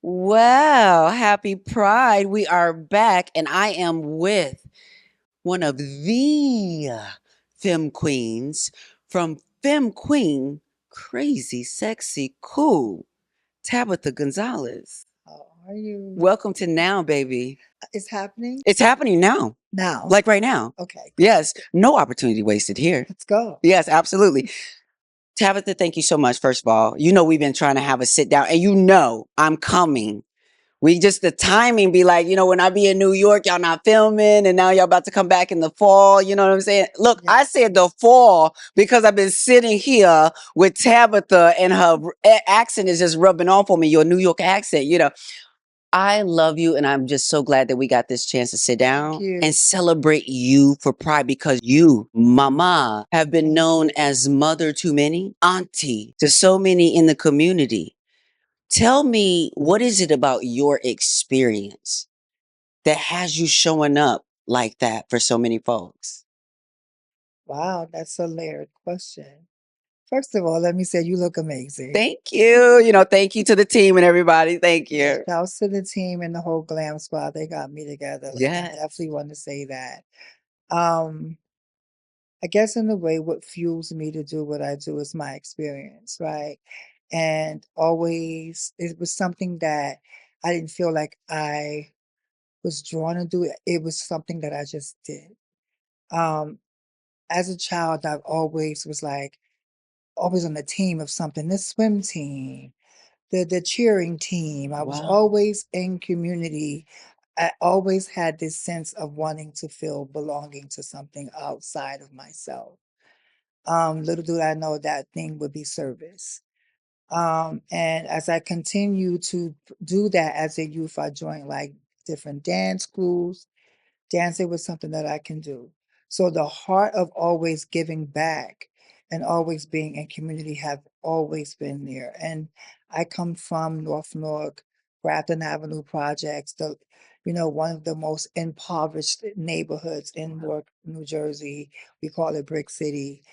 Well, happy Pride. We are back, and I am with one of the femme queens from Femme Queen, Crazy, Sexy, Cool, Tabitha Gonzalez. How are you? Welcome to Now, baby. It's happening It's happening now, now. like right now. Okay, Yes, no opportunity wasted here. let's go. Yes, absolutely. Tabitha, thank you so much, first of all. You know, we've been trying to have a sit down, and you know I'm coming. We just the timing be like, when I be in New York, y'all not filming, and now y'all about to come back in the fall. You know what I'm saying? Look, I Yes. said the fall because I've been sitting here with Tabitha, and her accent is just rubbing off on me. Your New York accent. I love you, and I'm just so glad that we got this chance to sit Thank down you. and celebrate you for Pride because you, Mama, have been Thank known you. as mother to many, auntie to so many in the community. Tell me, what is it about your experience that has you showing up like that for so many folks? Wow, that's a layered question. First of all, let me say you look amazing. Thank you. Thank you to the team and everybody. Thank you. Shouts to the team and the whole glam squad. They got me together. Like I Yeah. definitely want to say that. Um, I guess in a way, what fuels me to do what I do is my experience, right? And always, it was something that I didn't feel like I was drawn to do. It was something that I just did. Um, as a child, I've always was like always on the team of something, the swim team, the cheering team. I was Wow. always in community. I always had this sense of wanting to feel belonging to something outside of myself. Little did I know that thing would be service. And as I continue to do that as a youth, I joined like different dance schools. Dancing was something that I can do. So the heart of always giving back and always being in community have always been there. And I come from North Newark, Grafton Avenue projects, one of the most impoverished neighborhoods in Newark, New Jersey. We call it Brick City.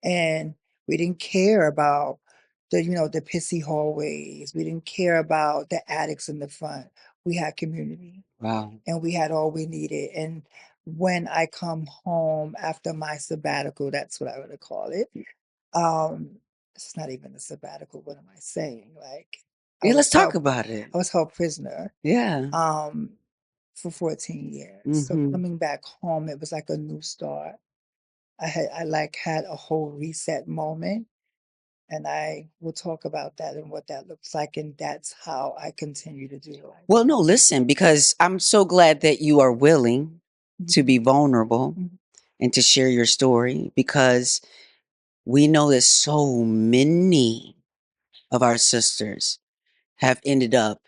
And we didn't care about the pissy hallways. We didn't care about the attics in the front. We had community Wow. and we had all we needed. And when I come home after my sabbatical, that's what I would call it. Um, it's not even a sabbatical. What am I saying? Like I Yeah, let's was talk held, about it. I was held prisoner Yeah. um, for 14 years. So Hmm. coming back home, it was like a new start. I had a whole reset moment. And I will talk about that and what that looks like. And that's how I continue to do what I do. Well, no, listen, because I'm so glad that you are willing to Mhm, be vulnerable mhm. and to share your story because we know that so many of our sisters have ended up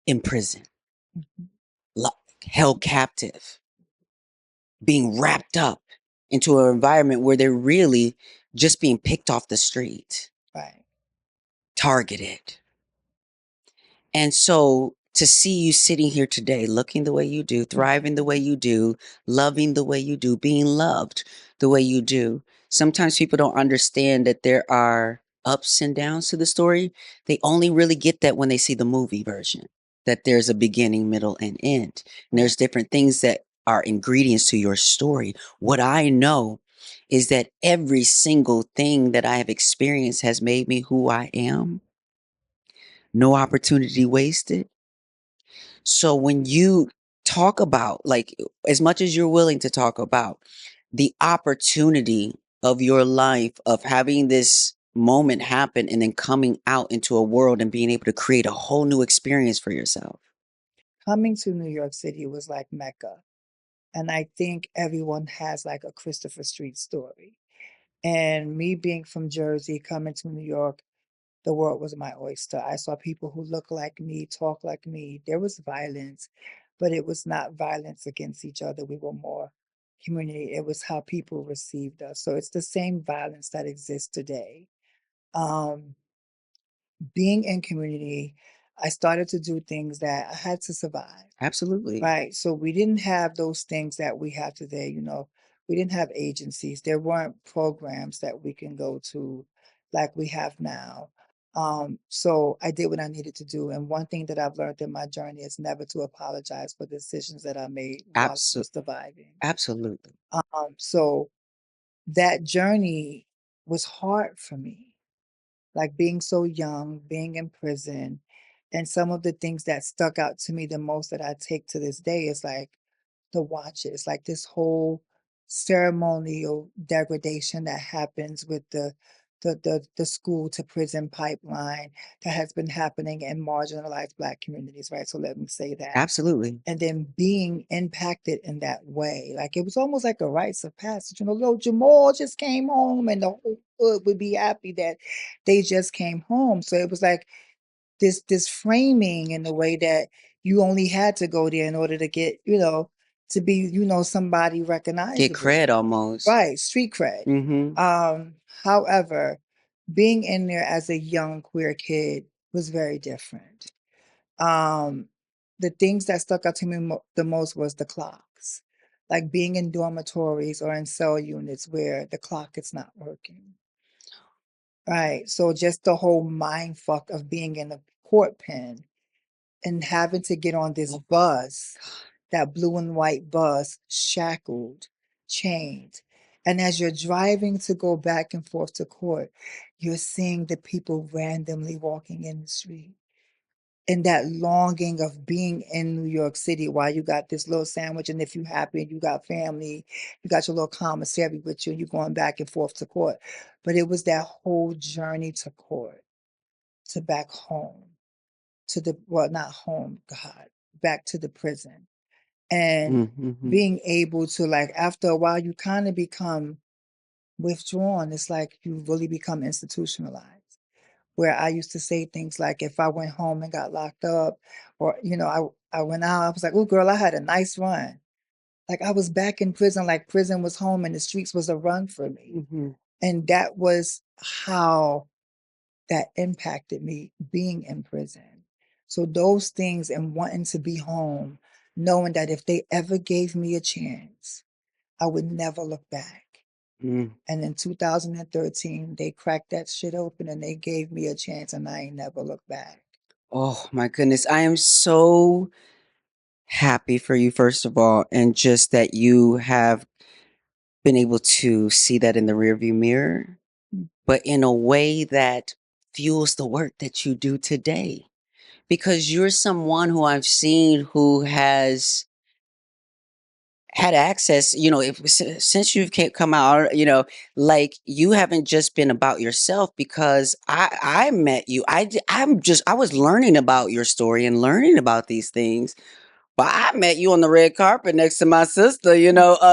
in prison, Mhm. lo- held captive, being wrapped up into an environment where they're really just being picked off the street, Right. targeted. And so to see you sitting here today, looking the way you do, thriving the way you do, loving the way you do, being loved the way you do, sometimes people don't understand that there are ups and downs to the story. They only really get that when they see the movie version, that there's a beginning, middle, and end. And Right. there's different things that are ingredients to your story. What I know is that every single thing that I have experienced has made me who I am. No opportunity wasted. So when you talk about, like, as much as you're willing to talk about the opportunity of your life of having this moment happen and then coming out into a world and being able to create a whole new experience for yourself. Coming to New York City was like Mecca. And I think everyone has like a Christopher Street story. And me being from Jersey, coming to New York, the world was my oyster. I saw people who look like me, talk like me. There was violence, but it was not violence against each other. We were more community. It was how people received us. So it's the same violence that exists today. Um, being in community, I started to do things that I had to survive. Absolutely. Right. So we didn't have those things that we have today. We didn't have agencies. There weren't programs that we can go to like we have now. So I did what I needed to do. And one thing that I've learned in my journey is never to apologize for decisions that I made while I Absolutely. was surviving. Absolutely. So that journey was hard for me, like being so young, being in prison. And some of the things that stuck out to me the most that I take to this day is like the watches, like this whole ceremonial degradation that happens with the school to prison pipeline that has been happening in marginalized Black communities, right? So let me say that. Absolutely. And then being impacted in that way, like it was almost like a rites of passage. You know, little Jamal just came home, and the whole hood would be happy that they just came home. So it was like this framing in the way that you only had to go there in order to get, to be, somebody Get recognizable. cred almost. Right, street cred. Mhm. However, being in there as a young queer kid was very different. Um, the things that stuck out to me the most was the clocks, like being in dormitories or in cell units where the clock is not working. Right. So just the whole mind fuck of being in a court pen and having to get on this bus, that blue and white bus, shackled, chained. And as you're driving to go back and forth to court, you're seeing the people randomly walking in the street. And that longing of being in New York City while you got this little sandwich, and if you happy and you got family, you got your little commissary with you, and you're going back and forth to court. But it was that whole journey to court, to back home, to the, well, not home, God, back to the prison. And Mhm. being able to, like, after a while, you kind of become withdrawn. It's like you really become institutionalized. Where I used to say things like, if I went home and got locked up, or, I went out, I was like, oh, girl, I had a nice run. Like I was back in prison, like prison was home and the streets was a run for me. Mhm. And that was how that impacted me being in prison. So those things and wanting to be home, knowing that if they ever gave me a chance, I would never look back. Mm. And in 2013, they cracked that shit open and they gave me a chance and I ain't never looked back. Oh my goodness. I am so happy for you, first of all, and just that you have been able to see that in the rearview mirror, Mm. but in a way that fuels the work that you do today. Because you're someone who I've seen who has had access, if since you've come out, like you haven't just been about yourself. Because I met you, I was learning about your story and learning about these things. But I met you on the red carpet next to my sister,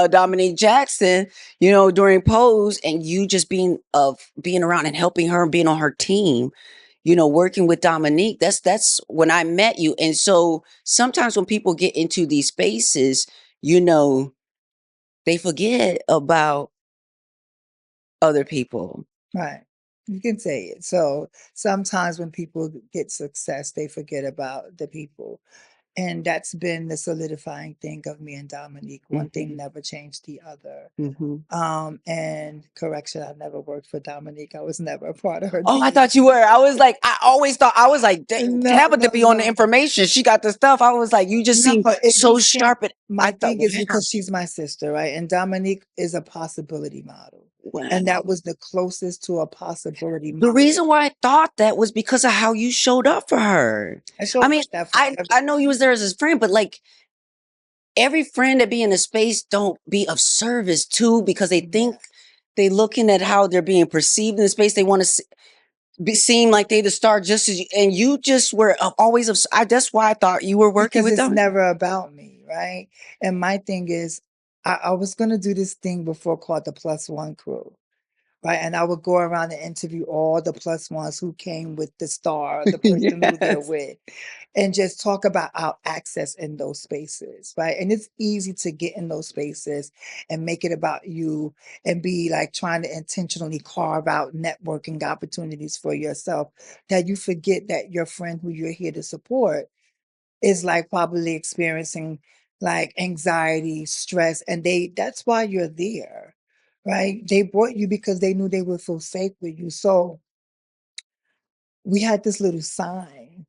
Dominique Jackson, during Pose, and you just being around and helping her and being on her team, working with Dominique. That's when I met you. And so sometimes when people get into these spaces, you know, they forget about other people. Right. You can say it. So sometimes when people get success, they forget about the people. And that's been the solidifying thing of me and Dominique. One thing Mhm, never changed the other. mhm. And correction, I never worked for Dominique. I was never a part of her Oh, I team. thought you were. I was like, I always thought, I was like, "Dang, No, Tabitha no, be on the no. information. She got the stuff." I was like, you just No, seem it so just can't. sharp. And I My thought, thing is wow, because she's my sister, right? And Dominique is a possibility model. And that wow. was the closest to a possibility The model. reason why I thought that was because of how you showed up for her. I showed I up mean, like that for I know you was there as his friend, but like every friend that be in a space don't be of service to, because they think yeah. they looking at how they're being perceived in the space. They want to seem like they the star just as you, and you just were always of. That's why I thought you were working Because with it's them. never about me, right? And my thing is, I was gonna do this thing before called the Plus One Crew, right? And I would go around and interview all the plus ones who came with the star, the person who they're Yes. with, and just talk about our access in those spaces, right? And it's easy to get in those spaces and make it about you and be like trying to intentionally carve out networking opportunities for yourself that you forget that your friend who you're here to support is like probably experiencing like anxiety, stress, and that's why you're there, right? They brought you because they knew they would feel safe with you. So we had this little sign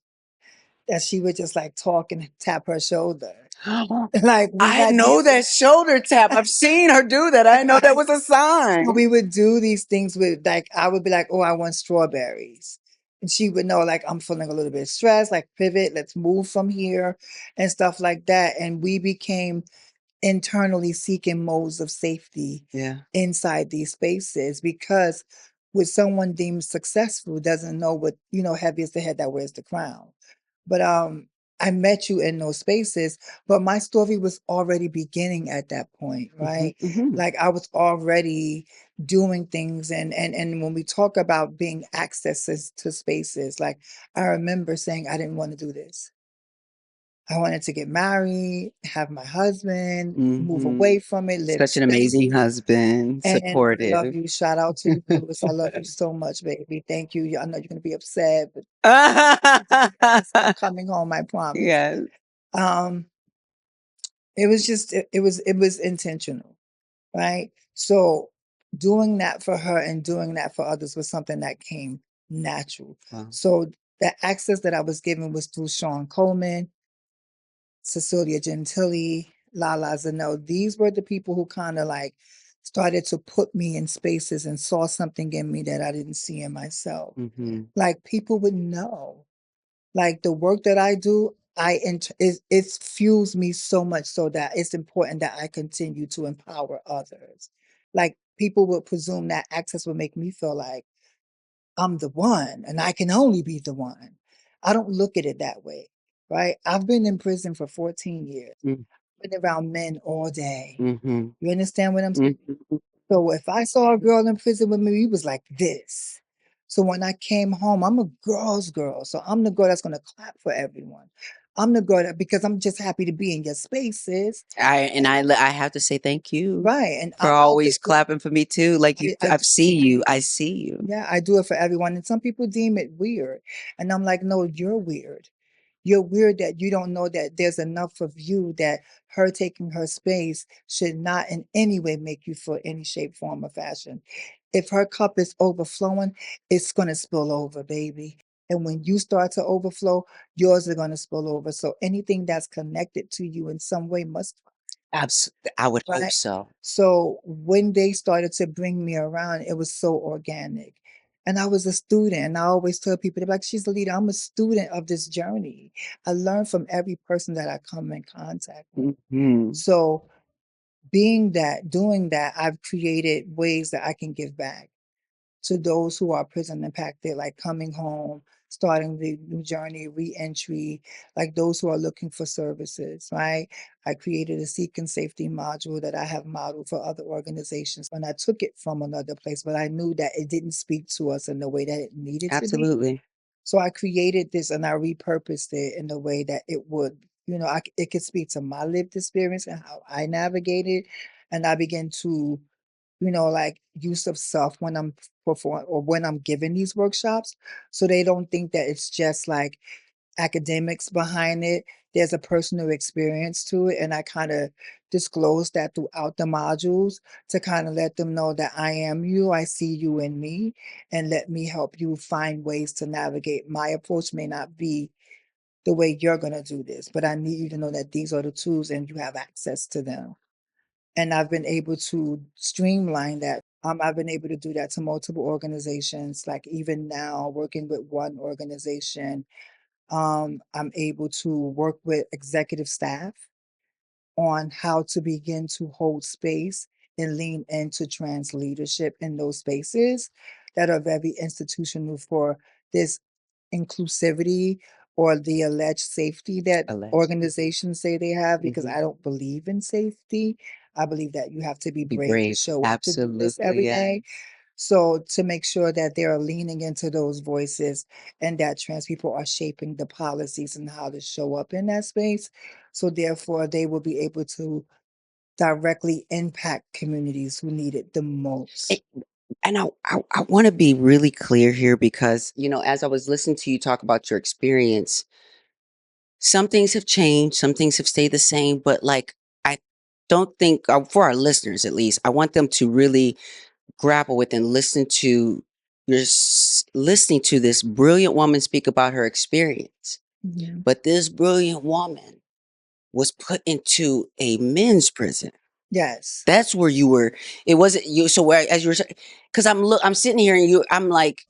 that she would just like talk and tap her shoulder. Like we I had know these that shoulder tap. I've seen her do that. I know that right. was a So sign. we would do these things with like I would be like, "Oh, I want strawberries." And she would know like I'm feeling a little bit stressed, like pivot, let's move from here and stuff like that. And we became internally seeking modes of safety Yeah. inside these spaces because with someone deemed successful doesn't know what, heavy is the head that wears the crown. But I met you in those spaces, but my story was already beginning at that point, Mhm, right? mhm, Like I was already doing things and when we talk about being accesses to spaces, like I remember saying I didn't want to do this. I wanted to get married, have my husband, move mhm. away from it, live Such an amazing single. husband, And I love supportive. you. Shout out to you, Lewis. I love you so much, baby. Thank you. I know you're gonna be upset, but yes, I'm coming home, I promise. Yes. Um, it was just it was intentional, right? So doing that for her and doing that for others was something that came natural. Wow. So the access that I was given was through Sean Coleman, Cecilia Gentili, Lala Zano. These were the people who kind of like started to put me in spaces and saw something in me that I didn't see in myself. Mhm. Like people would know. Like the work that I do, it fuels me so much so that it's important that I continue to empower others. Like people would presume that access would make me feel like I'm the one and I can only be the one. I don't look at it that way, right? I've been in prison for 14 years, Mm, been around men all day. mhm, You understand what I'm saying? mhm. So if I saw a girl in prison with me, we was like this. So when I came home, I'm a girl's girl. So I'm the girl that's gonna clap for everyone. I'm the girl that because I'm just happy to be in your spaces. And I have to say thank you right. And for I'll do always clapping for me too. Like you, I I've seen you. I see you. yeah, I do it for everyone. And some people deem it weird. And I'm like, no, you're weird. You're weird that you don't know that there's enough of you that her taking her space should not in any way make you feel any shape, form, or fashion. If her cup is overflowing, it's going to spill over, baby. And when you start to overflow, yours are going to spill over. So anything that's connected to you in some way must I would hope right? so. So when they started to bring me around, it was so organic. And I was a student, and I always tell people, they're like, she's a leader. I'm a student of this journey. I learn from every person that I come in contact with. Mhm. So being that, doing that, I've created ways that I can give back to those who are prison impacted, like coming home, starting the new journey, reentry, like those who are looking for services, right? I created a seek and safety module that I have modeled for other organizations. And I took it from another place, but I knew that it didn't speak to us in the way that it needed to be. Absolutely. So I created this and I repurposed it in the way that it would, it could speak to my lived experience and how I navigated. And I began to like use of self when I'm performing or when I'm giving these workshops. So they don't think that it's just like academics behind it. There's a personal experience to it. And I kind of disclose that throughout the modules to kind of let them know that I am you, I see you in me, and let me help you find ways to navigate. My approach may not be the way you're going to do this, but I need you to know that these are the tools and you have access to them. And I've been able to streamline that. I've been able to do that to multiple organizations. Like even now, working with one organization, I'm able to work with executive staff on how to begin to hold space and lean into trans leadership in those spaces that are very institutional for this inclusivity or the alleged safety that Alleged. organizations say they have, because Mhm. I don't believe in safety. I believe that you have to be Be brave to brave. show up to do this Absolutely. every Yeah. day. So to make sure that they are leaning into those voices and that trans people are shaping the policies and how to show up in that space. So therefore they will be able to directly impact communities who need it the most. And I want to be really clear here because, as I was listening to you talk about your experience, some things have changed, some things have stayed the same, but like, I don't think, for our listeners at least, I want them to really grapple with and listen to listening to this brilliant woman speak about her experience, Mhm. but this brilliant woman was put into a men's prison. Yes. That's where you were. It wasn't you. So where, as you were, because I'm sitting here and I'm like,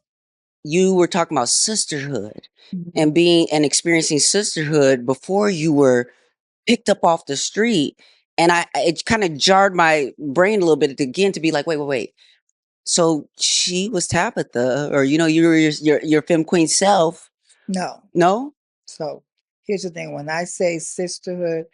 you were talking about sisterhood Mhm. and being and experiencing sisterhood before you were picked up off the street. And it kind of jarred my brain a little bit again to be like, wait, wait, wait. So she was Tabitha, or you were your femme queen self. No. No, So here's the thing, when I say sisterhood,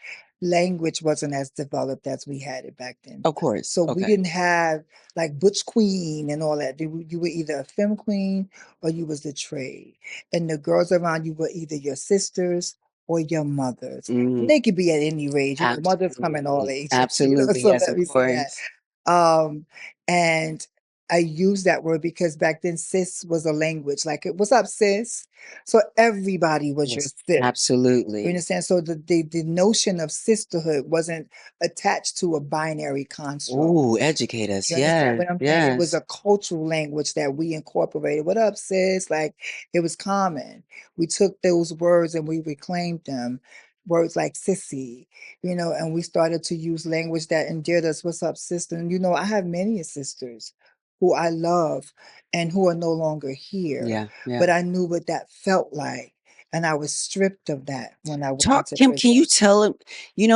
language wasn't as developed as we had it back then. of course. So we Okay. didn't have like butch queen and all that. You were either a femme queen or you was the trade. And the girls around you were either your sisters or your mothers. And Mm, they could be at any age, mothers come in all absolutely. ages, Absolutely. so Yes, let of me say that. course. Um, and I use that word because back then sis was a language, like, "What's up, sis?" So everybody was your Yes, sis. You absolutely. understand? So the notion of sisterhood wasn't attached to a binary construct. Oh, educate us. You understand Yes, what I'm saying? It was yes. a cultural language that we incorporated. "What up, sis?" Like, it was common. We took those words and we reclaimed them. Words like sissy, and we started to use language that endeared us. "What's up, sister?" And I have many sisters who I love and who are no longer here, Yeah, yeah. but I knew what that felt like. And I was stripped of that when I went Talk, into Kim, can prison. you tell him,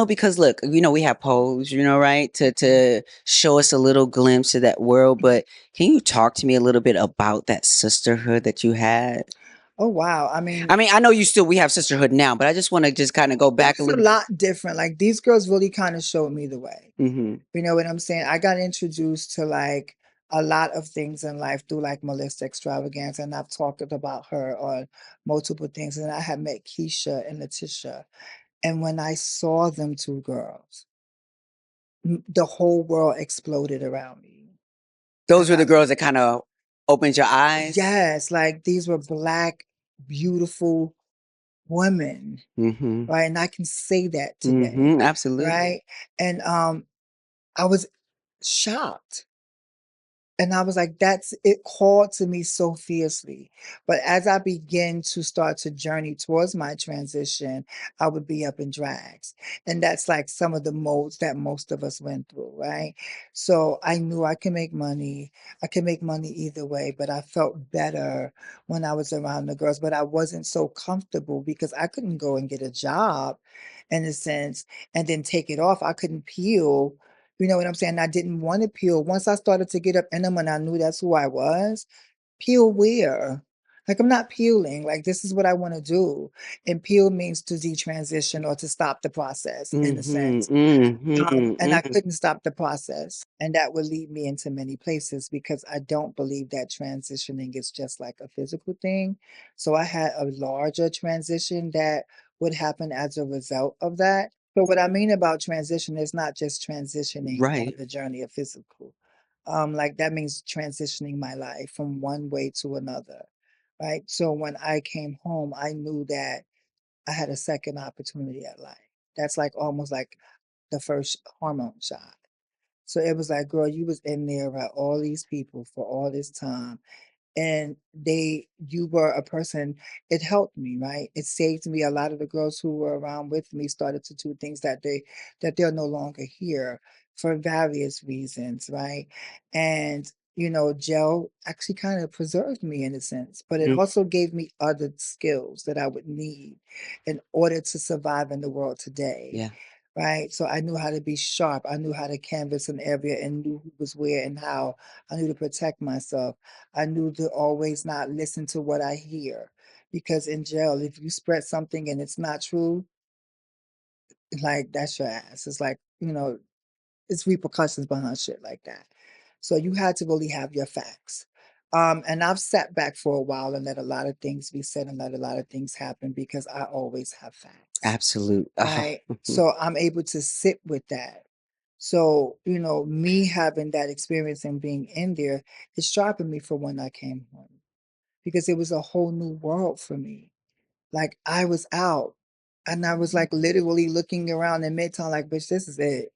because look, we have polls, right, to Mhm, show us a little glimpse of that world, mhm. but can you talk to me a little bit about that sisterhood that you had? Oh, wow. I I mean, mean, I know we have sisterhood now, but I just want to just kind of go back a it's a little. lot different. Like, these girls really kind of showed me the way. Mm-hmm. You know what I'm saying? I got introduced to like a lot of things in life through like Melissa Extravaganza, and I've talked about her on multiple things. And I had met Keisha and Letitia. And when I saw them two girls, the whole world exploded around me. And Those were the girls that kind of opened your eyes. yes, like these were Black, beautiful women, Mm-hmm. right? And I can say that today, Mm-hmm. Absolutely. right? And I was shocked. And I was like, that's it called to me so fiercely. But as I began to start to journey towards my transition, I would be up in drags. And that's like some of the modes that most of us went through, right? So I knew I could make money. I could make money either way, but I felt better when I was around the girls. But I wasn't so comfortable because I couldn't go and get a job in a sense and then take it off. I couldn't peel, you know what I'm saying? I didn't want to peel. Once I started to get up in them and I knew that's who I was, peel where? Like, I'm not peeling. Like, this is what I want to do. And peel means to detransition or to stop the process in a Mm-hmm. sense. And I Mm-hmm. couldn't stop the process. And that would lead me into many places because I don't believe that transitioning is just like a physical thing. So I had a larger transition that would happen as a result of that. So what I mean about transition is not just transitioning on Right. the journey of physical. Like that means transitioning my life from one way to another. Right. So when I came home, I knew that I had a second opportunity at life. That's like almost like the first hormone shot. So it was like, girl, you was in there by all these people for all this time and you were a person. It helped me, right? It saved me. A lot of the girls who were around with me started to do things that they're no longer here for various reasons, right? And gel actually kind of preserved me in a sense, but it Mm, also gave me other skills that I would need in order to survive in the world today, yeah. right? So I knew how to be sharp. I knew how to canvas an area and knew who was where and how. I knew to protect myself. I knew to always not listen to what I hear. Because in jail, if you spread something and it's not true, like that's your ass. It's like, it's repercussions behind shit like that. So you had to really have your facts. And I've sat back for a while and let a lot of things be said and let a lot of things happen because I always have facts. Absolute. Right. So I'm able to sit with that. So, me having that experience and being in there, it sharpened me for when I came home because it was a whole new world for me. Like I was out and I was like literally looking around in Midtown, like, bitch, this is it.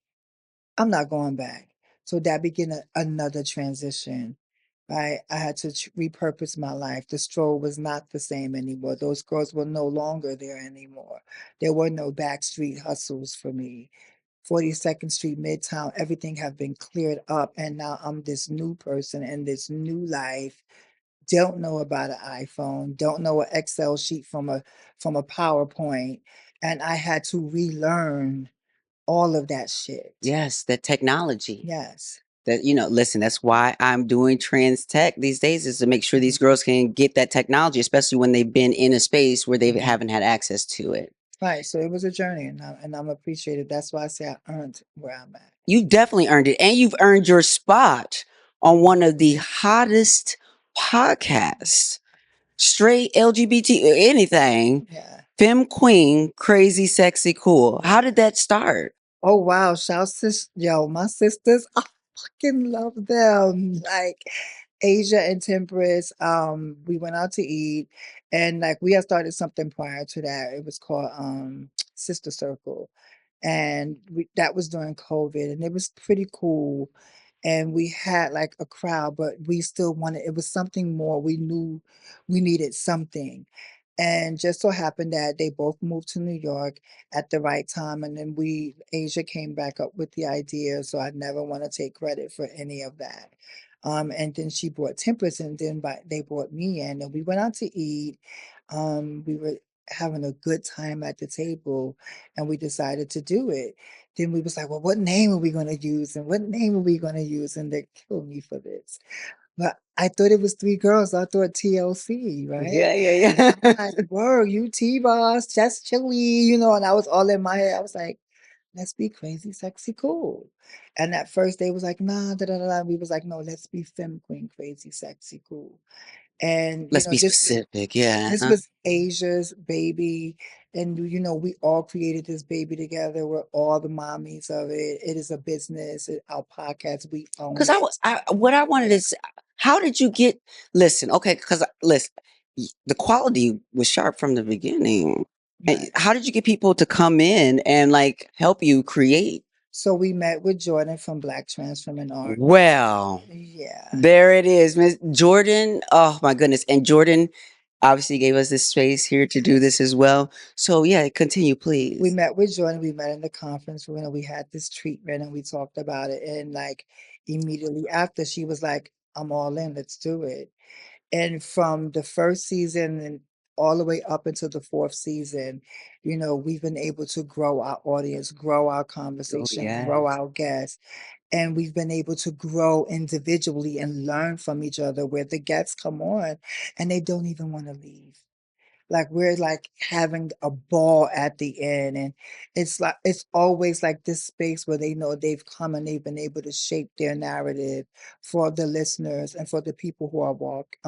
I'm not going back. So that began another transition. right? I had to repurpose my life. The stroll was not the same anymore. Those girls were no longer there anymore. There were no backstreet hustles for me. 42nd Street, Midtown, everything have been cleared up. And now I'm this new person in this new life. Don't know about an iPhone, don't know an Excel sheet from a PowerPoint. And I had to relearn all of that shit. Yes, the technology. Yes. That, listen, that's why I'm doing trans tech these days, is to make sure these Mhm, girls can get that technology, especially when they've been in a space where they mhm. haven't had access to it. Right, so it was a journey, and I'm appreciative. That's why I say I earned where I'm at. You definitely earned it. And you've earned your spot on one of the hottest podcasts, straight LGBT, anything, Yeah. Femme Queen, Crazy, Sexy, Cool. How did that start? Oh, wow, shouts to yo, my sisters, I fucking love them. Like, Asia and Temperance, we went out to eat, and, like, we had started something prior to that. It was called, Sister Circle, and that was during COVID, and it was pretty cool, and we had, like, a crowd, but we still wanted it was something more. We knew we needed something, and just so happened that they both moved to New York at the right time, and then Asia came back up with the idea, so I never wanna take credit for any of that. And then she brought Temperance, and then they brought me in, and we went out to eat. We were having a good time at the table, and we decided to do it. Then we was like, "Well, what name are we gonna use, and what name are we gonna use?" And they killed me for this. But I thought it was 3 girls. I thought TLC, right? Yeah, yeah, I'm yeah. like, "Word, you T-Boss, just chilly," and I was all in my head. I was like, "Let's be crazy, sexy, cool." And at first they was like, "Nah, da da da da." We was like, "No, let's be femme queen, crazy, sexy, cool." And, Let's be this specific. Yeah. this was Asia's baby, and, we all created this baby together. We're all the mommies of it. It is a business. Our podcast, we own Because it. what I wanted is, how did you get, listen, okay, because listen, the quality was sharp from the beginning. And Nice. how did you get people to come in and like help you create? So we met with Jordan from Black Transforming Art. Well, Yeah. there it is, Miss Jordan. Oh my goodness. And Jordan obviously gave us this space here to do this as well. So yeah, continue, We please. met with Jordan. We met in the conference room, and we had this treatment, and we talked about it. And, like, immediately after, she was like, "I'm all in. Let's do it." And from the first season and all the way up until the fourth season, we've been able to grow our audience, grow our Oh conversation, grow yes. our guests, and we've been able to grow individually and learn from each other, where the guests come on and they don't even want to leave. Like, we're, like, having a ball at the end, and it's always, like, this space where they know they've come and they've been able to shape their narrative for the listeners and for the people who are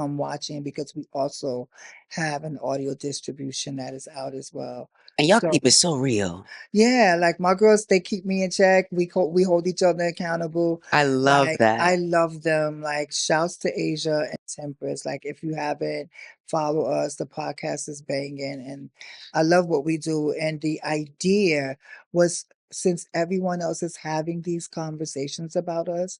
watching, because we also have an audio distribution that is out as well. And y'all So keep it so real. yeah, like, my girls, they keep me in check. We hold each other accountable. I love Like, that. I love them. Like, shouts to Asia and Temperance. Like, if you haven't, follow us. The podcast is banging, and I love what we do. And the idea was, since everyone else is having these conversations about us,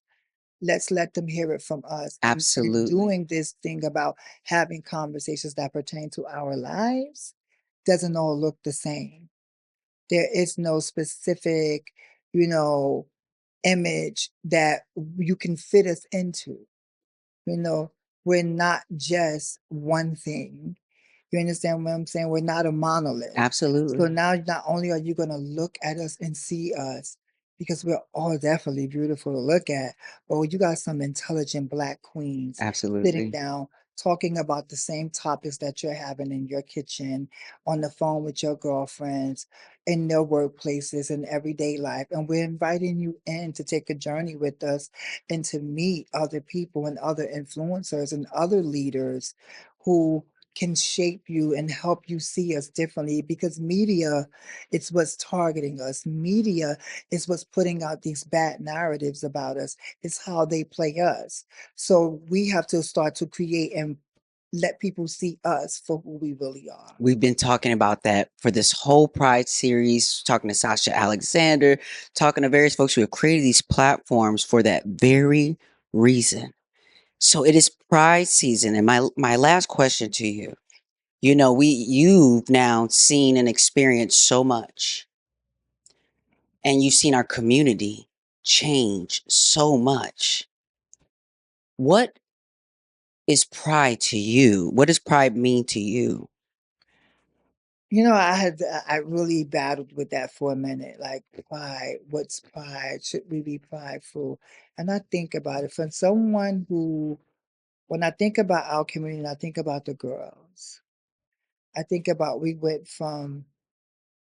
let's let them hear it from us. And Absolutely. doing this thing about having conversations that pertain to our lives doesn't all look the same. There is no specific, you know, image that you can fit us into. You know, we're not just one thing. You understand what I'm saying? We're not a monolith. So Absolutely. now not only are you gonna look at us and see us, because we're all definitely beautiful to look at, but you got some intelligent Black queens sitting Absolutely. down talking about the same topics that you're having in your kitchen, on the phone with your girlfriends, in their workplaces, and everyday life. And we're inviting you in to take a journey with us and to meet other people and other influencers and other leaders who can shape you and help you see us differently, because media, it's what's targeting us. Media is what's putting out these bad narratives about us. It's how they play us. So we have to start to create and let people see us for who we really are. We've been talking about that for this whole Pride series, talking to Sasha Alexander, talking to various folks who have created these platforms for that very reason. So it is Pride season, and my last question to you. You know, you've now seen and experienced so much, and you've seen our community change so much. What is pride to you? What does pride mean to you? You know, I really battled with that for a minute. Like pride, what's pride? Should we be prideful? And I think about it from someone who, when I think about our community, and I think about the girls. I think about we went from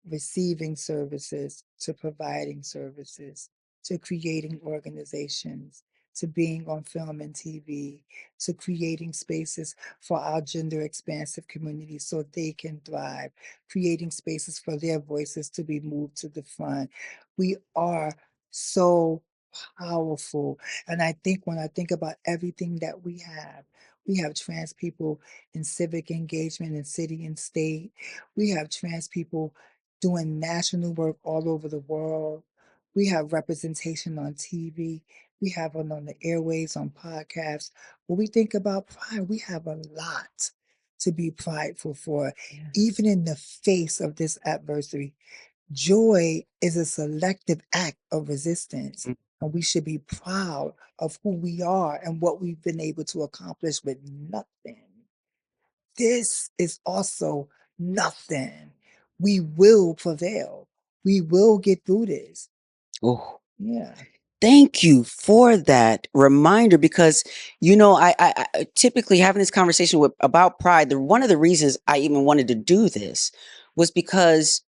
receiving services to providing services to creating organizations to being on film and TV to creating spaces for our gender expansive community so they can thrive, creating spaces for their voices to be moved to the front. We are so powerful. And I think when I think about everything that we have trans people in civic engagement in city and state. We have trans people doing national work all over the world. We have representation on TV. We have it on the airwaves, on podcasts. When we think about pride, we have a lot to be prideful for, even in the face of this adversity. Joy is a selective act of resistance, Mm. and we should be proud of who we are and what we've been able to accomplish with nothing. This is also nothing. We will prevail. We will get through this. Oh, Yeah. thank you for that reminder because you know I typically having this conversation with about pride. One of the reasons I even wanted to do this was because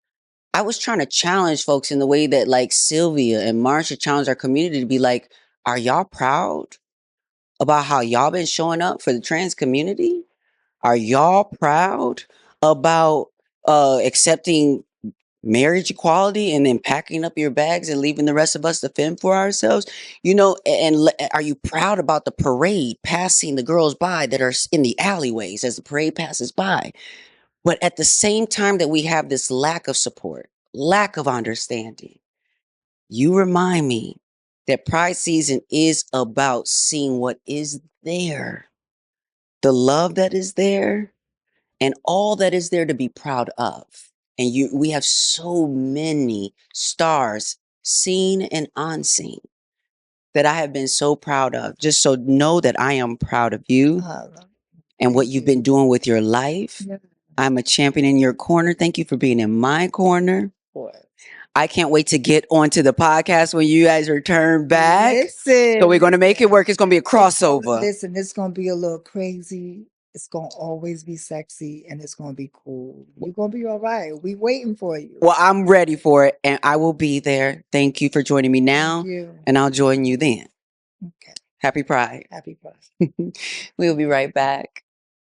I was trying to challenge folks in the way that like Sylvia and Marsha challenged our community to be like, are y'all proud about how y'all been showing up for the trans community? Are y'all proud about accepting marriage equality and then packing up your bags and leaving the rest of us to fend for ourselves? You know, are you proud about the parade passing the girls by that are in the alleyways as the parade passes by? But at the same time that we have this lack of support, lack of understanding, you remind me that Pride season is about seeing what is there, the love that is there, and all that is there to be proud of. And we have so many stars, seen and unseen, that I have been so proud of. Just so know that I am proud of you and what Thank you've been you. doing with your life. Yeah, I'm a champion in your corner. Thank you for being in my corner. boy. I can't wait to get onto the podcast when you guys return back. So we're going to make it work. It's going to be a crossover. Listen, it's gonna be a little crazy. It's gonna always be sexy and it's gonna be cool. You're gonna be all right. We waiting for you. Well, I'm ready for it and I will be there. Thank you for joining me Thank now, you. and I'll join you then. Okay. Happy Pride. Happy birthday. We'll be right back.